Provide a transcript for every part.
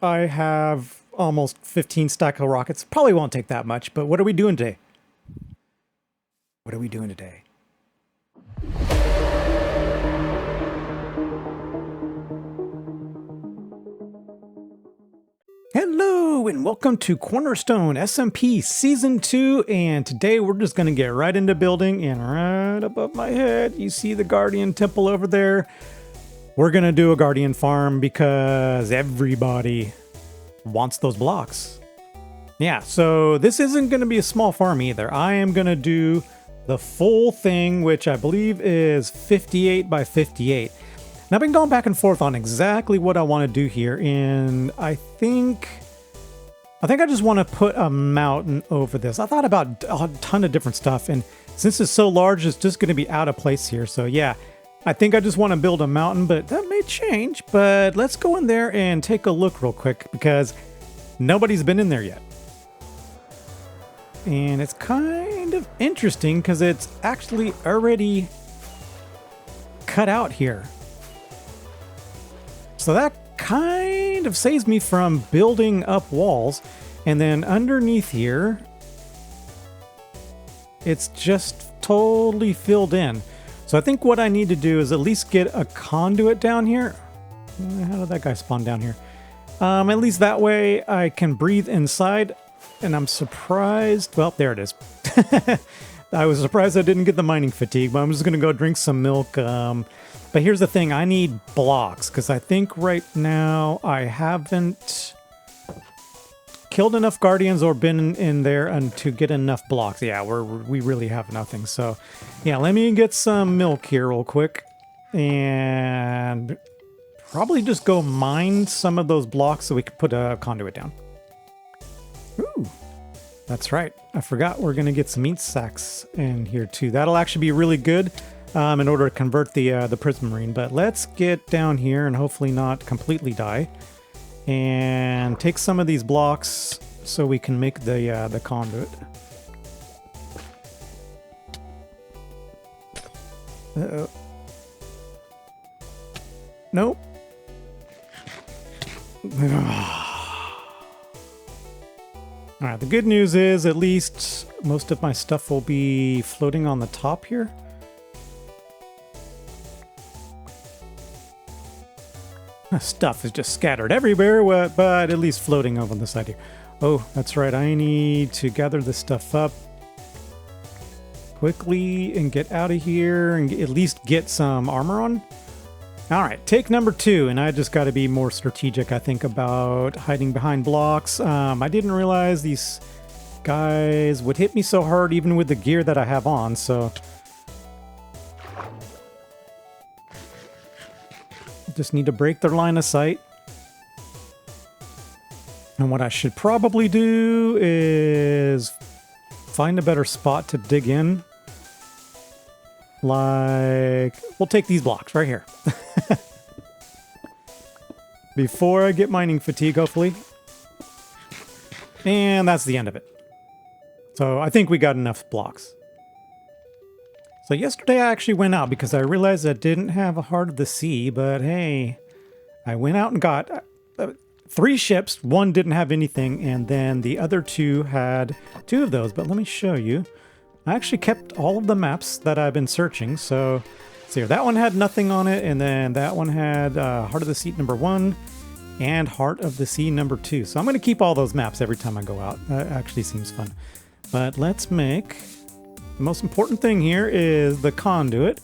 I have almost 15 stack of rockets. Probably won't take that much, but what are we doing today? What are we doing today? Hello and welcome to Cornerstone SMP Season 2, and today we're just going to get right into building, and right above my head you see the Guardian Temple over there. We're going to do a Guardian farm because everybody wants those blocks. Yeah, so this isn't going to be a small farm either. I am going to do the full thing, which I believe is 58 by 58. And I've been going back and forth on exactly what I want to do here, and I think I just want to put a mountain over this. I thought about a ton of different stuff, and since it's so large, it's just going to be out of place here. So yeah, I think I just want to build a mountain, but that may change. But let's go in there and take a look real quick because nobody's been in there yet. And it's kind of interesting because it's actually already cut out here. So that kind of saves me from building up walls. And then underneath here, it's just totally filled in. So I think what I need to do is at least get a conduit down here. How did that guy spawn down here? At least that way I can breathe inside. And I'm surprised. Well, there it is. I was surprised I didn't get the mining fatigue, but I'm just going to go drink some milk. But here's the thing. I need blocks because I think right now I haven't killed enough guardians or been in there to get enough blocks. Yeah, we really have nothing. So yeah, let me get some milk here real quick and probably just go mine some of those blocks so we can put a conduit down. Ooh, that's right. I forgot we're going to get some meat sacks in here too. That'll actually be really good in order to convert the prismarine. But let's get down here and hopefully not completely die. And take some of these blocks so we can make the conduit. Uh-oh. Nope. Alright, the good news is at least most of my stuff will be floating on the top here. Stuff is just scattered everywhere, but at least floating over the side here. Oh, that's right. I need to gather this stuff up quickly and get out of here and at least get some armor on. All right, take number 2, and I just got to be more strategic, I think, about hiding behind blocks. I didn't realize these guys would hit me so hard even with the gear that I have on, so just need to break their line of sight. And what I should probably do is find a better spot to dig in. Like, we'll take these blocks right here. Before I get mining fatigue, hopefully. And that's the end of it. So I think we got enough blocks. So yesterday I actually went out because I realized I didn't have a Heart of the Sea, but hey, I went out and got 3 ships. 1 didn't have anything, and then the other 2 had 2 of those. But let me show you. I actually kept all of the maps that I've been searching. So see here, that one had nothing on it, and then that one had Heart of the Sea number 1 and Heart of the Sea number 2. So I'm going to keep all those maps every time I go out. That actually seems fun. But let's make... The most important thing here is the conduit.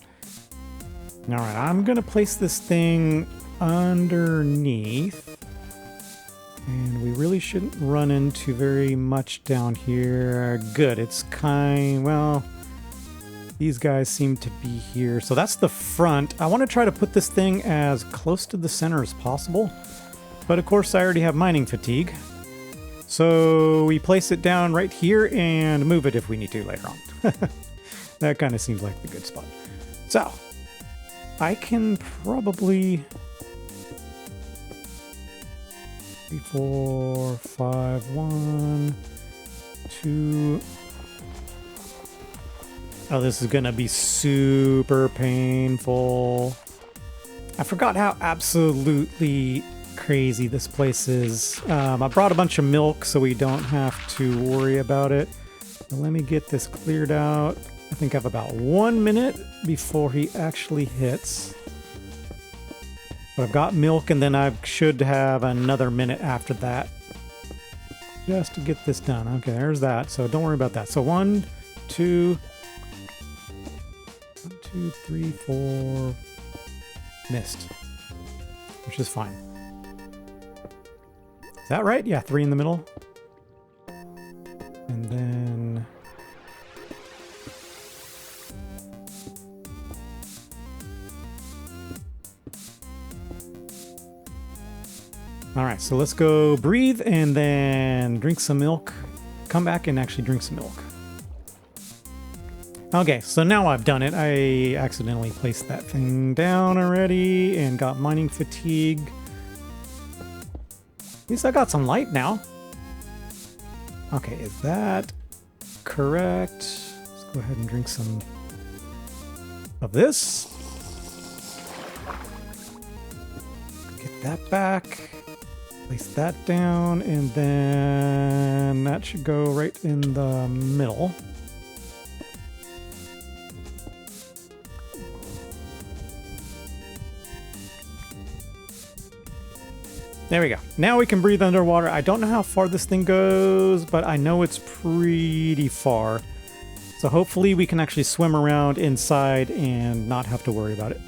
All right, I'm going to place this thing underneath. And we really shouldn't run into very much down here. Good, it's well, these guys seem to be here. So that's the front. I want to try to put this thing as close to the center as possible. But of course, I already have mining fatigue. So we place it down right here and move it if we need to later on. That kind of seems like the good spot. So I can probably 3, 4, 5, 1, 2. Oh, this is gonna be super painful. I forgot how absolutely crazy this place is. I brought a bunch of milk so we don't have to worry about it. But let me get this cleared out. I think I have about 1 minute before he actually hits. But I've got milk, and then I should have another minute after that just to get this done. Okay, there's that. So don't worry about that. So 1, 2, 3, 4. Missed. Which is fine. Is that right? Yeah, 3 in the middle. And then... Alright, so let's go breathe and then drink some milk. Come back and actually drink some milk. Okay, so now I've done it. I accidentally placed that thing down already and got mining fatigue. At least I got some light now. Okay, is that correct? Let's go ahead and drink some of this. Get that back. Place that down, and then that should go right in the middle. There we go. Now we can breathe underwater. I don't know how far this thing goes, but I know it's pretty far. So hopefully we can actually swim around inside and not have to worry about it.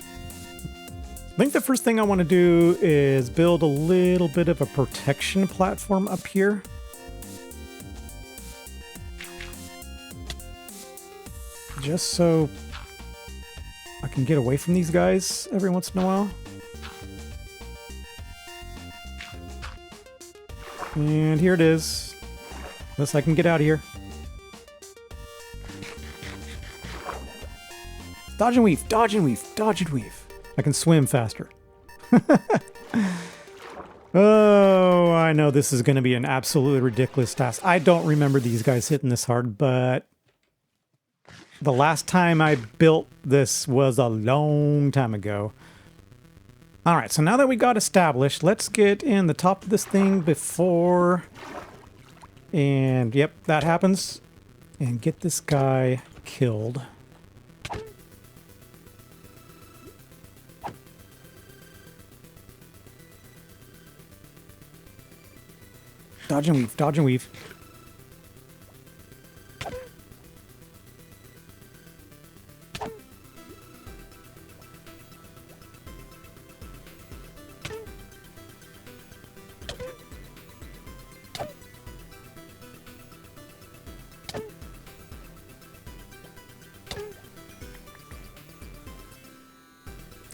I think the first thing I want to do is build a little bit of a protection platform up here. Just so I can get away from these guys every once in a while. And here it is. Unless I can get out of here. Dodge and weave, dodge and weave, dodge and weave. I can swim faster. Oh, I know this is going to be an absolutely ridiculous task. I don't remember these guys hitting this hard, but the last time I built this was a long time ago. All right, so now that we got established, let's get in the top of this thing before... And, yep, that happens. And get this guy killed. Dodge and weave, dodge and weave.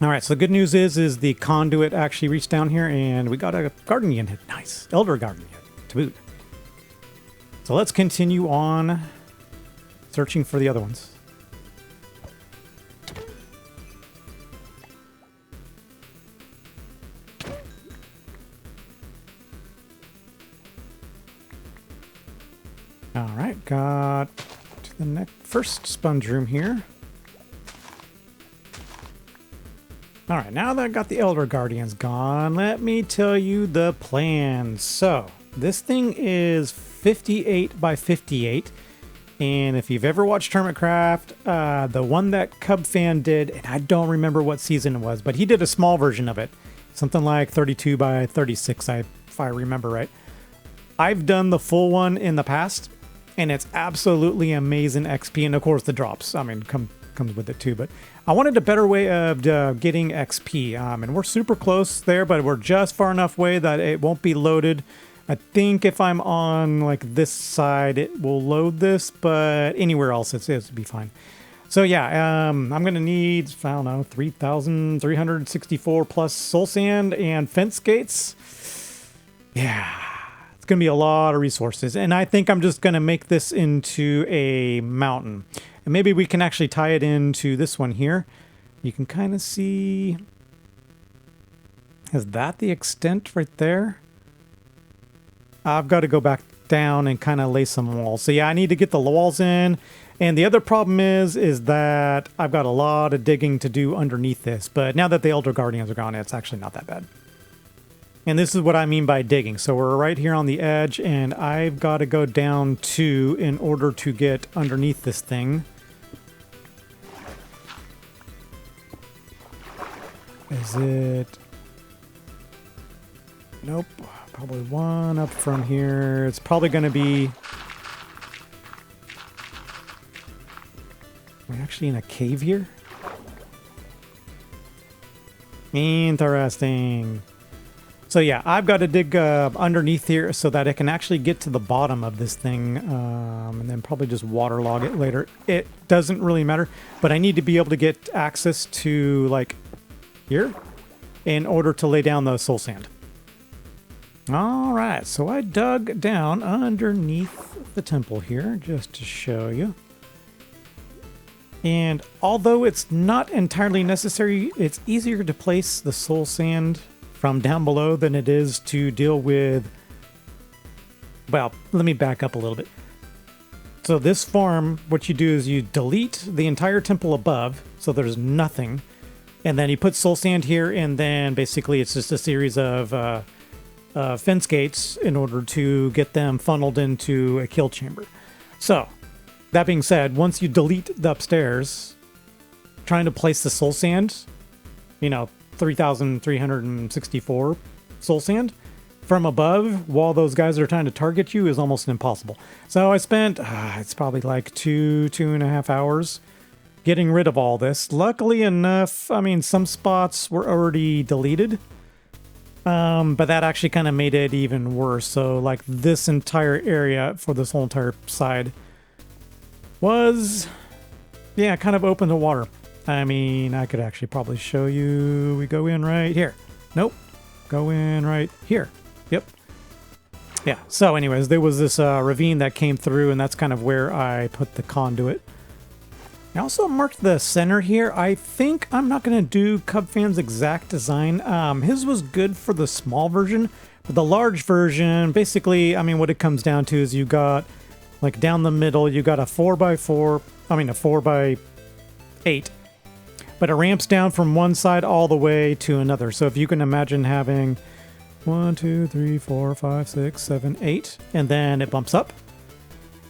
All right, so the good news is the conduit actually reached down here, and we got a garden unit. Nice. Elder garden unit to boot. So let's continue on searching for the other ones. All right, got to the first sponge room here. All right, now that I got the Elder Guardians gone, let me tell you the plan. So, this thing is 58 by 58. And if you've ever watched Hermitcraft, the one that Cubfan did, and I don't remember what season it was, but he did a small version of it. Something like 32 by 36, if I remember right. I've done the full one in the past, and it's absolutely amazing XP. And of course, the drops, I mean, comes with it too, but I wanted a better way of getting XP, and we're super close there, but we're just far enough away that it won't be loaded. I think if I'm on like this side, it will load this, but anywhere else it'll be fine. So yeah, I'm gonna need, I don't know, 3,364 plus soul sand and fence gates. Yeah, it's gonna be a lot of resources, and I think I'm just gonna make this into a mountain. And maybe we can actually tie it into this one here. You can kind of see... Is that the extent right there? I've got to go back down and kind of lay some walls. So yeah, I need to get the walls in. And the other problem is that I've got a lot of digging to do underneath this. But now that the Elder Guardians are gone, it's actually not that bad. And this is what I mean by digging. So we're right here on the edge, and I've got to go down 2 in order to get underneath this thing. Is it... Nope. Probably 1 up from here. It's probably going to be... We're actually in a cave here? Interesting. So yeah, I've got to dig underneath here so that I can actually get to the bottom of this thing, and then probably just waterlog it later. It doesn't really matter, but I need to be able to get access to, like, here in order to lay down the soul sand. All right, so I dug down underneath the temple here just to show you. And although it's not entirely necessary, it's easier to place the soul sand from down below than it is to deal with... Well, let me back up a little bit. So this farm, what you do is you delete the entire temple above, so there's nothing. And then you put soul sand here, and then basically it's just a series of fence gates in order to get them funneled into a kill chamber. So, that being said, once you delete the upstairs, trying to place the soul sand, you know, 3,364 soul sand from above while those guys are trying to target you is almost impossible. So I spent, it's probably like 2.5 hours getting rid of all this. Luckily enough, I mean, some spots were already deleted, but that actually kind of made it even worse. So like this entire area for this whole entire side was, yeah, kind of open to water. I mean, I could actually probably show you. We go in right here. Nope. Go in right here. Yep. Yeah. So anyways, there was this ravine that came through, and that's kind of where I put the conduit. I also marked the center here. I think I'm not going to do Cubfan's exact design. His was good for the small version, but the large version, basically, I mean, what it comes down to is you got, like, down the middle, you got a 4x4, I mean, a 4x8. But it ramps down from one side all the way to another. So if you can imagine having 1, 2, 3, 4, 5, 6, 7, 8, and then it bumps up.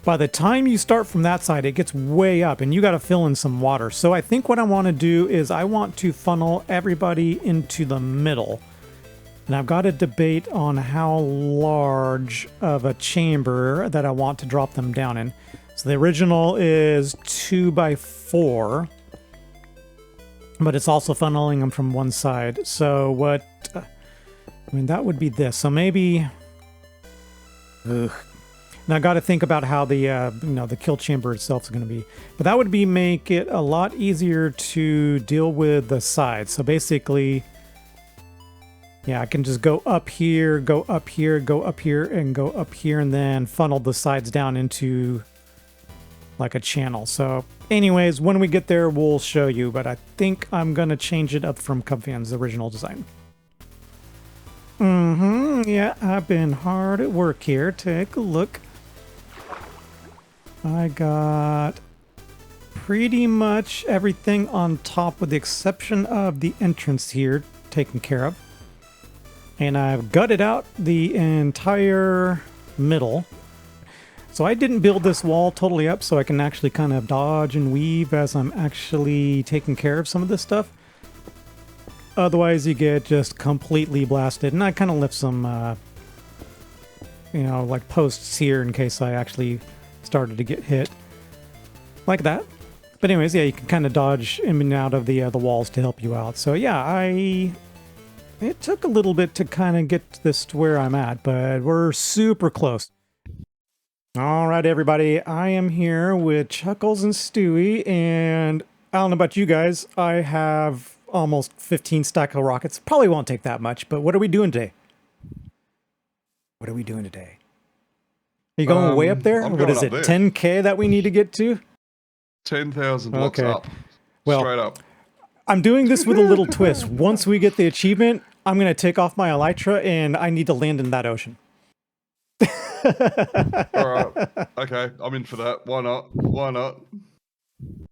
By the time you start from that side, it gets way up, and you got to fill in some water. So I think what I want to do is I want to funnel everybody into the middle. And I've got a debate on how large of a chamber that I want to drop them down in. So the original is 2x4. But it's also funneling them from one side. So what... I mean, that would be this. So maybe... Ugh. Now, I got to think about how the, you know, the kill chamber itself is going to be. But that would be make it a lot easier to deal with the sides. So basically... Yeah, I can just go up here, go up here, go up here, and go up here, and then funnel the sides down into... like a channel. So anyways, when we get there, we'll show you, but I think I'm gonna change it up from Cubfan's original design. Yeah, I've been hard at work here. Take a look. I got pretty much everything on top with the exception of the entrance here taken care of. And I've gutted out the entire middle. So I didn't build this wall totally up so I can actually kind of dodge and weave as I'm actually taking care of some of this stuff. Otherwise you get just completely blasted. And I kind of left some, you know, like posts here in case I actually started to get hit. Like that. But anyways, yeah, you can kind of dodge in and out of the walls to help you out. So yeah, it took a little bit to kind of get this to where I'm at, but we're super close. All right, everybody, I am here with Chuckles and Stewie, and I don't know about you guys, I have almost 15 stack of rockets. Probably won't take that much, but what are we doing today? What are we doing today? Are you going way up there? What is it, 10K that we need to get to? 10,000 blocks up. Well, straight up. I'm doing this with a little twist. Once we get the achievement, I'm going to take off my elytra, and I need to land in that ocean. All right. Okay, I'm in for that. Why not? Why not?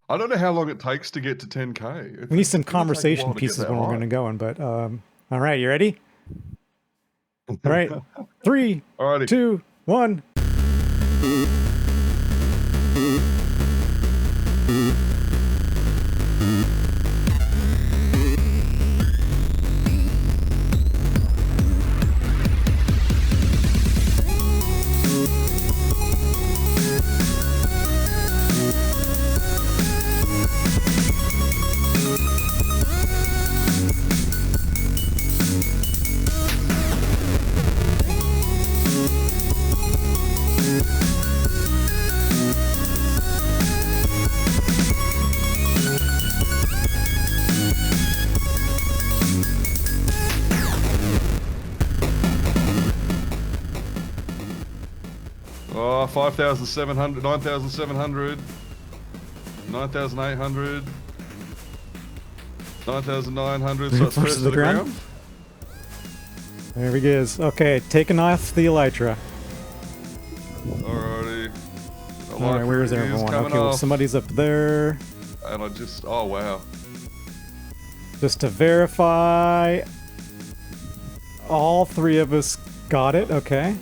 I don't know how long it takes to get to 10K. We need some conversation pieces when we're going to go in, but all right, you ready? All right. 3, Alrighty. 2, 1. Oh, 5,700, 9,700, 9,800, 9,900. So it's First first to to the the ground? ground. There he is. Okay, taking off the elytra. Alrighty. All right, where is everyone? Okay, well, somebody's up there. And I just, oh wow. Just to verify, all 3 of us got it. Okay.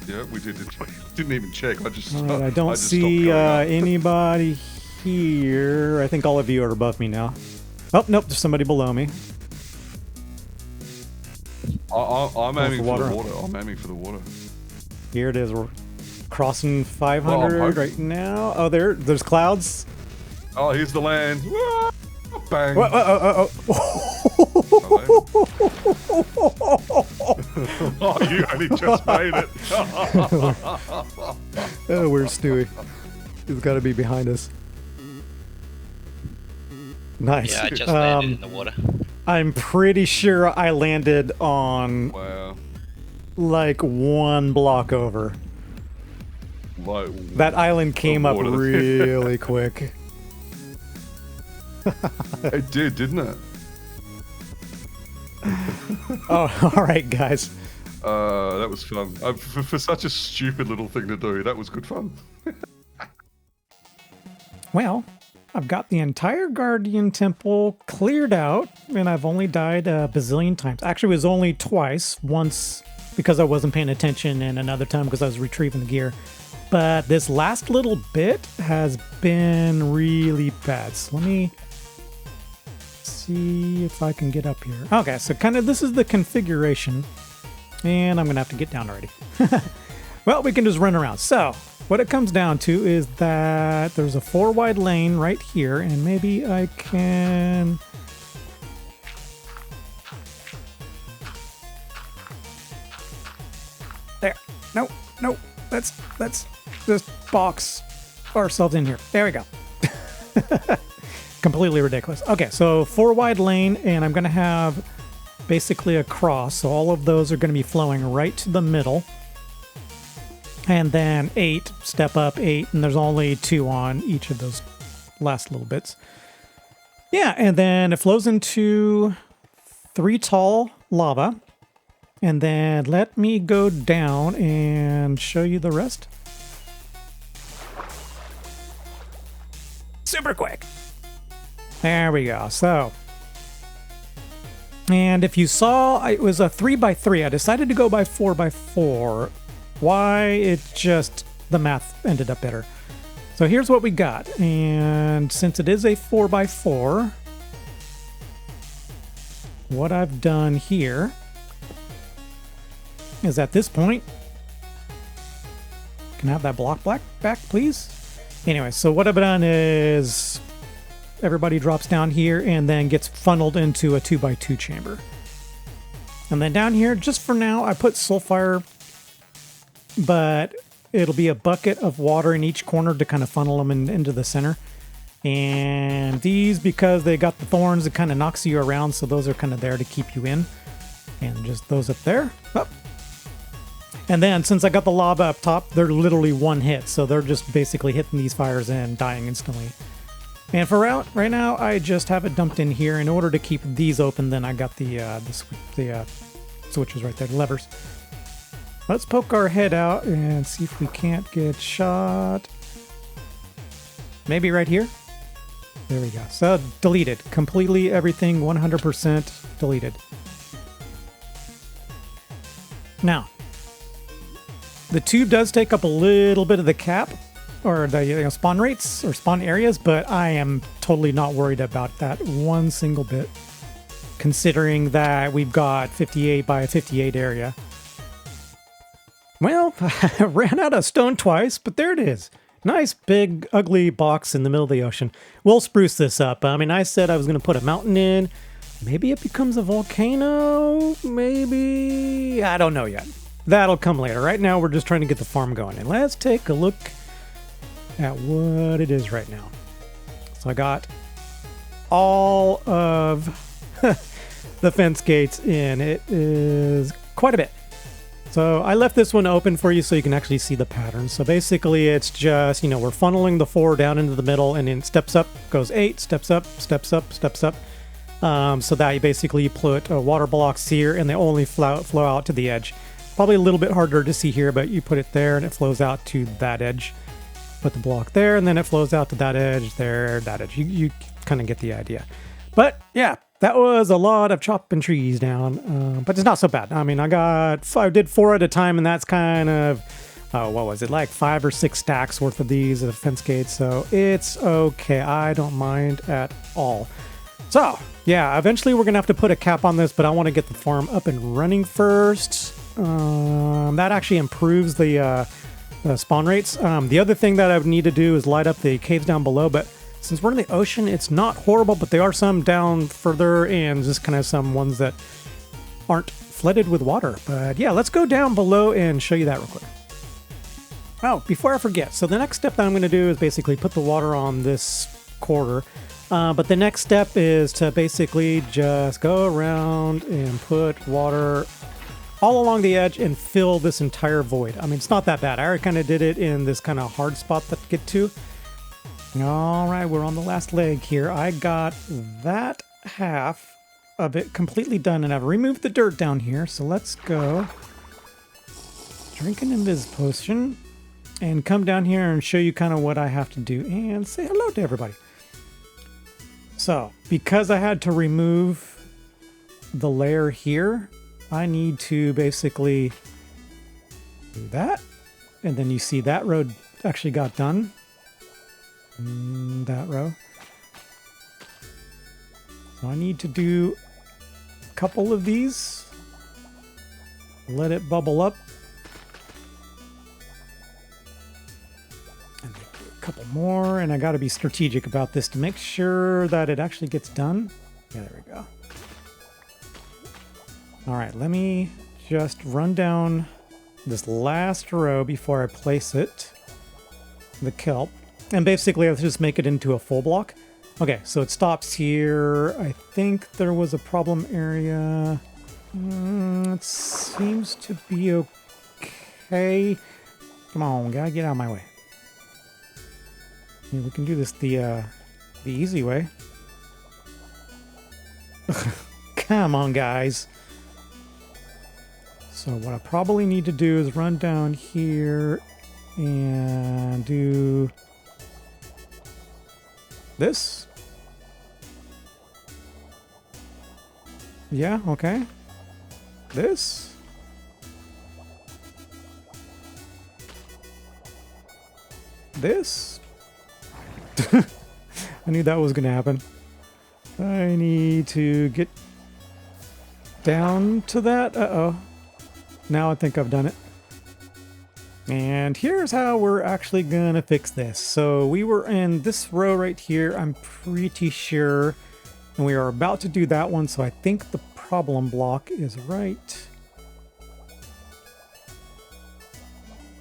Yeah, we didn't even check. I just. All right, I I don't just see stopped going up. anybody here. I think all of you are above me now. Oh, nope, there's somebody below me. I'm aiming for water. the water. I'm aiming for the water. Here it is. We're crossing 500 right now. Oh, there's clouds. Oh, here's the land. Whoa, bang. Oh, you only just made it. Oh, where's Stewie? He's got to be behind us. Nice. Yeah, I just landed in the water. I'm pretty sure I landed on Wow. like 1 block over. Like, That island came up water. really quick. it did, didn't it? Oh, all right, guys. That was fun. For such a stupid little thing to do, that was good fun. Well, I've got the entire Guardian Temple cleared out, and I've only died a bazillion times. Actually, it was only twice. Once because I wasn't paying attention, and another time because I was retrieving the gear. But this last little bit has been really bad. So let me see if I can get up here. Okay, so kind of this is the configuration. And I'm going to have to get down already. Well, we can just run around. So what it comes down to is that there's a 4-wide lane right here, and maybe I can... There. No, no. Let's just box ourselves in here. There we go. Completely ridiculous. Okay, so 4-wide lane, and I'm going to have basically a cross. So all of those are going to be flowing right to the middle. And then 8, step up 8, and there's only 2 on each of those last little bits. Yeah, and then it flows into 3 tall lava. And then let me go down and show you the rest. Super quick. There we go. So, and if you saw, it was a 3x3. I decided to go by 4x4. Why? It just, the math ended up better. So here's what we got. And since it is a 4x4, what I've done here is at this point, can I have that block back, please? Anyway, so what I've done is everybody drops down here and then gets funneled into a 2x2 chamber. And then down here, just for now, I put sulfire, but it'll be a bucket of water in each corner to kind of funnel them into the center. And these, because they got the thorns, it kind of knocks you around, so those are kind of there to keep you in. And just those up there. Up. And then, since I got the lava up top, they're literally 1 hit, so they're just basically hitting these fires and dying instantly. And for right now, I just have it dumped in here. In order to keep these open, then I got the switches right there, the levers. Let's poke our head out and see if we can't get shot. Maybe right here? There we go. So, deleted. Completely everything, 100% deleted. Now, the tube does take up a little bit of the cap, or the spawn rates, or spawn areas, but I am totally not worried about that one single bit, considering that we've got 58 by 58 area. Well, I ran out of stone twice, but there it is. Nice, big, ugly box in the middle of the ocean. We'll spruce this up. I mean, I said I was going to put a mountain in. Maybe it becomes a volcano? Maybe? I don't know yet. That'll come later. Right now, we're just trying to get the farm going. And let's take a look at what it is right now. So I got all of the fence gates in. It is quite a bit. So I left this one open for you so you can actually see the pattern. So basically it's just, we're funneling the 4 down into the middle, and then steps up, goes 8, steps up, steps up, steps up. So that you basically put water blocks here, and they only flow out to the edge. Probably a little bit harder to see here, but you put it there and it flows out to that edge. Put the block there, and then it flows out to that edge, there, that edge. You kind of get the idea. But yeah, that was a lot of chopping trees down, but it's not so bad. I mean, I did 4 at a time, and that's kind of, what was it, like 5 or 6 stacks worth of these fence gates, so it's okay. I don't mind at all. So, yeah, eventually we're going to have to put a cap on this, but I want to get the farm up and running first. That actually improves the spawn rates. The other thing that I would need to do is light up the caves down below, but since we're in the ocean, it's not horrible, but there are some down further, and just kind of some ones that aren't flooded with water. But yeah, let's go down below and show you that real quick. Oh, before I forget, so the next step that I'm going to do is basically put the water on this quarter. But the next step is to basically just go around and put water all along the edge and fill this entire void. I mean, it's not that bad. I already kind of did it in this kind of hard spot to get to. All right, we're on the last leg here. I got that half of it completely done, and I've removed the dirt down here. So let's go drink an invis potion and come down here and show you kind of what I have to do and say hello to everybody. So because I had to remove the layer here, I need to basically do that. And then you see that road actually got done. That row. So I need to do a couple of these. Let it bubble up. And a couple more. And I got to be strategic about this to make sure that it actually gets done. Yeah, there we go. All right, let me just run down this last row before I place it. The kelp. And basically, let's just make it into a full block. Okay, so it stops here. I think there was a problem area. It seems to be okay. Come on, gotta get out of my way. Yeah, we can do this the easy way. Come on, guys. So what I probably need to do is run down here and do this. Yeah, okay. This. This. I knew that was going to happen. I need to get down to that. Uh-oh. Now I think I've done it. And here's how we're actually going to fix this. So we were in this row right here, I'm pretty sure. And we are about to do that one, so I think the problem block is right.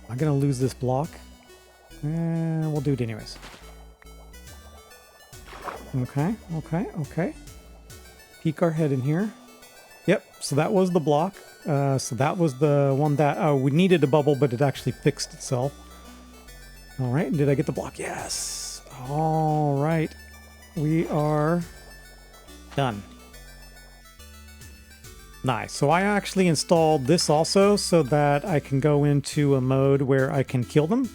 I'm going to lose this block. And we'll do it anyways. Okay, okay, okay. Peek our head in here. Yep, so that was the block. So that was the one that we needed a bubble, but it actually fixed itself. All right, did I get the block? Yes. All right, we are done. Nice. So I actually installed this also so that I can go into a mode where I can kill them.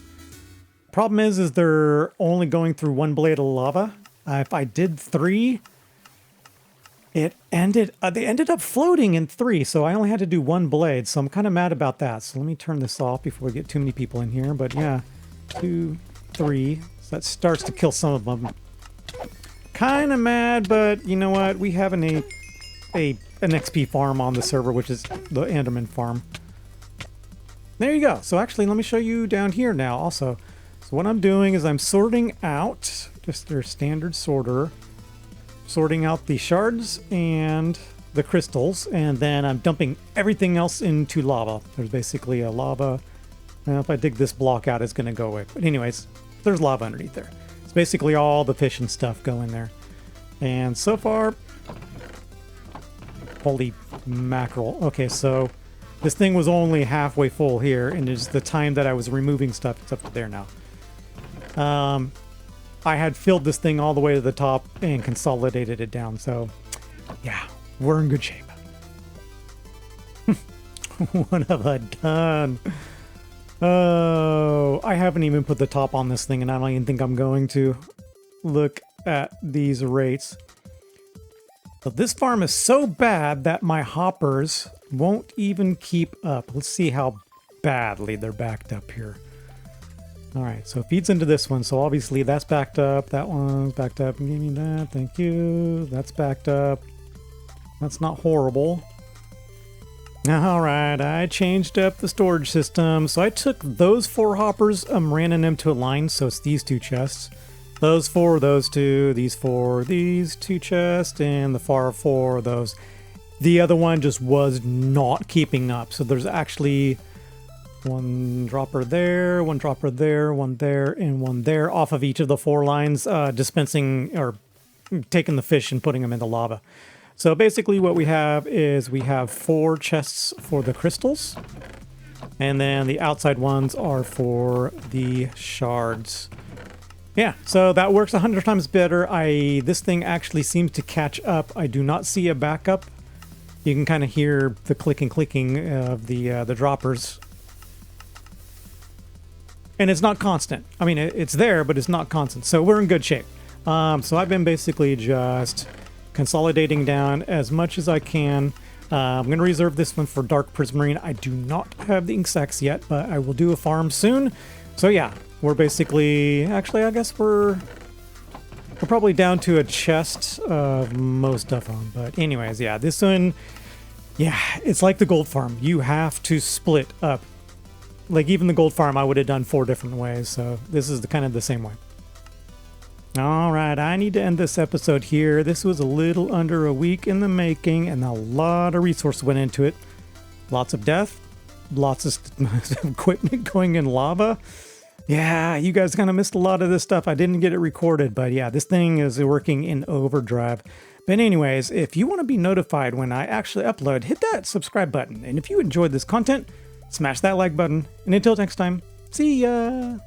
Problem is they're only going through one blade of lava. If I did 3, they ended up floating in 3, so I only had to do 1 blade, so I'm kind of mad about that. So let me turn this off before we get too many people in here. But yeah, 2, 3, so that starts to kill some of them. Kind of mad, but you know what? We have an XP farm on the server, which is the Enderman farm. There you go. So actually, let me show you down here now also. So what I'm doing is I'm sorting out, just their standard sorter, sorting out the shards and the crystals, and then I'm dumping everything else into lava. There's basically a lava. Now, if I dig this block out, it's going to go away. But anyways, there's lava underneath there. It's basically all the fish and stuff go in there. And so far, holy mackerel. Okay, so this thing was only halfway full here, and it's the time that I was removing stuff. It's up to there now. I had filled this thing all the way to the top and consolidated it down. So, yeah, we're in good shape. What have I done? Oh, I haven't even put the top on this thing, and I don't even think I'm going to. Look at these rates. So this farm is so bad that my hoppers won't even keep up. Let's see how badly they're backed up here. All right, so it feeds into this one. So obviously that's backed up. That one's backed up. Give me that. Thank you. That's backed up. That's not horrible. All right, I changed up the storage system. So I took those 4 hoppers, ran them to a line. So it's these 2 chests. Those 4, those 2, these 4, these 2 chests, and the far 4 of those. The other one just was not keeping up. So there's actually 1 dropper there, 1 dropper there, 1 there, and 1 there off of each of the 4 lines, dispensing or taking the fish and putting them in the lava. So basically what we have is we have 4 chests for the crystals, and then the outside ones are for the shards. Yeah, so that works 100 times better. This thing actually seems to catch up. I do not see a backup. You can kind of hear the clicking of the droppers. And it's not constant. I mean, it's there, but it's not constant. So we're in good shape. So I've been basically just consolidating down as much as I can. I'm going to reserve this one for Dark Prismarine. I do not have the ink sacs yet, but I will do a farm soon. So yeah, we're basically... Actually, I guess we're probably down to a chest of most of them. But anyways, yeah, this one... Yeah, it's like the gold farm. You have to split up. Like even the gold farm, I would have done 4 different ways. So this is kind of the same way. All right, I need to end this episode here. This was a little under a week in the making, and a lot of resources went into it. Lots of death, lots of equipment going in lava. Yeah, you guys kind of missed a lot of this stuff. I didn't get it recorded, but yeah, this thing is working in overdrive. But anyways, if you want to be notified when I actually upload, hit that subscribe button. And if you enjoyed this content, smash that like button. And until next time, see ya!